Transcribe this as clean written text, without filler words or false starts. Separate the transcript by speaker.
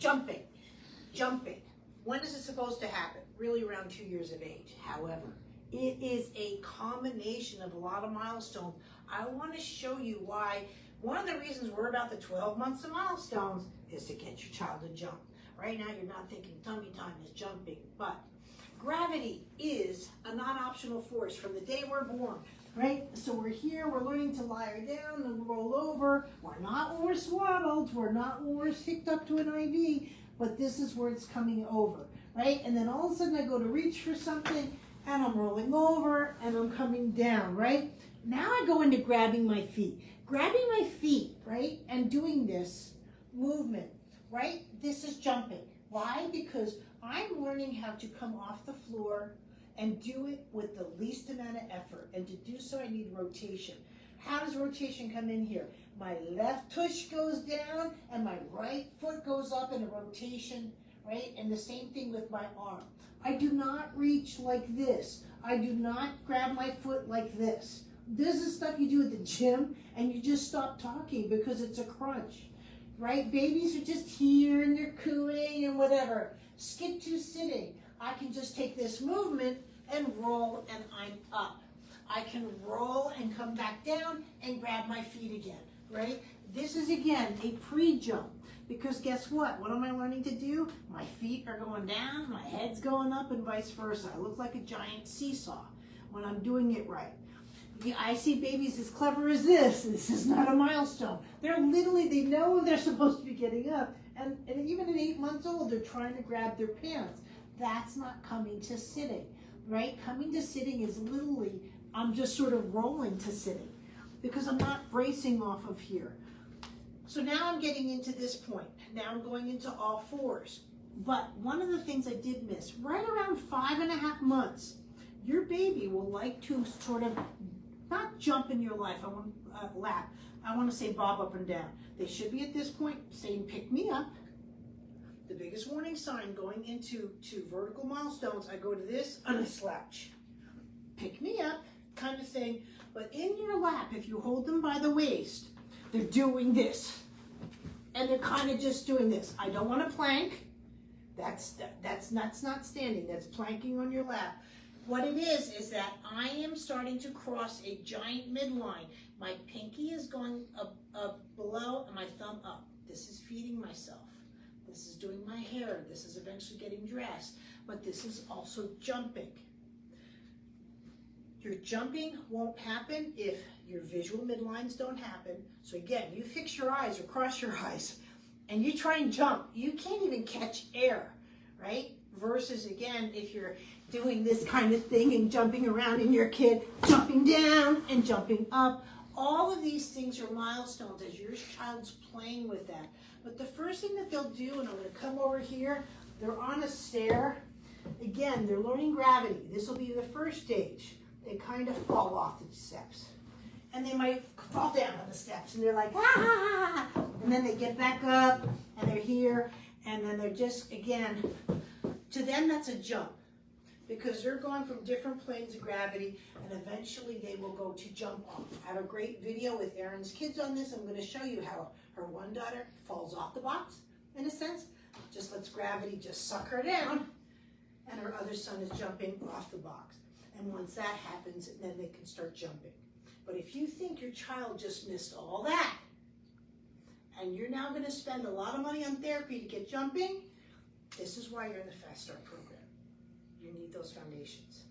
Speaker 1: Jumping, jumping. When is it supposed to happen? Really around 2 years of age. However, it is a combination of a lot of milestones. I want to show you why. One of the reasons we're about the 12 months of milestones is to get your child to jump. Right now you're not thinking tummy time is jumping, but gravity is a non-optional force from the day we're born, right? So we're here, we're learning to lie down and roll over. We're not when we're swaddled, we're not when we're hooked up to an IV, but this is where it's coming over, right? And then all of a sudden I go to reach for something and I'm rolling over and I'm coming down, right? Now I go into grabbing my feet. Grabbing my feet, right, and doing this movement, right? This is jumping. Why? Because I'm learning how to come off the floor and do it with the least amount of effort. And to do so, I need rotation. How does rotation come in here? My left tush goes down and my right foot goes up in a rotation, right? And the same thing with my arm. I do not reach like this. I do not grab my foot like this. This is stuff you do at the gym and you just stop talking because it's a crunch, right? Babies are just here and they're cooing and whatever. Skip to sitting. I can just take this movement and roll and I'm up. I can roll and come back down and grab my feet again, right? This is again a pre-jump because guess what? What am I learning to do? My feet are going down, my head's going up and vice versa. I look like a giant seesaw when I'm doing it right. I see babies as clever as this. This is not a milestone. They're literally, they know they're supposed to be getting up. And even at 8 months old, they're trying to grab their pants. That's not coming to sitting, right? Coming to sitting is literally, I'm just sort of rolling to sitting because I'm not bracing off of here. So now I'm getting into this point. Now I'm going into all fours. But one of the things I did miss, right around 5.5 months, your baby will like to sort of not jump in your lap. I want to say bob up and down. They should be at this point saying, pick me up. The biggest warning sign going into vertical milestones, I go to this and I slouch. Pick me up kind of thing. But in your lap, if you hold them by the waist, they're doing this. And they're kind of just doing this. I don't want to plank. That's not standing. That's planking on your lap. What it is that I am starting to cross a giant midline. My pinky is going up below and my thumb up. This is feeding myself. This is doing my hair. This is eventually getting dressed. But this is also jumping. Your jumping won't happen if your visual midlines don't happen. So again, you fix your eyes or cross your eyes and you try and jump. You can't even catch air, right? Versus again, if you're doing this kind of thing and jumping around and your kid jumping down and jumping up. All of these things are milestones as your child's playing with that. But the first thing that they'll do, and I'm going to come over here, they're on a stair. Again, they're learning gravity. This will be the first stage. They kind of fall off the steps. And they might fall down on the steps and they're like, ah! And then they get back up and they're here. And then they're just, again, to them that's a jump. Because they're going from different planes of gravity and eventually they will go to jump off. I have a great video with Erin's kids on this. I'm going to show you how her one daughter falls off the box, in a sense, just lets gravity just suck her down, and her other son is jumping off the box. And once that happens, then they can start jumping. But if you think your child just missed all that, and you're now going to spend a lot of money on therapy to get jumping, this is why you're in the Fast Start program. You need those foundations.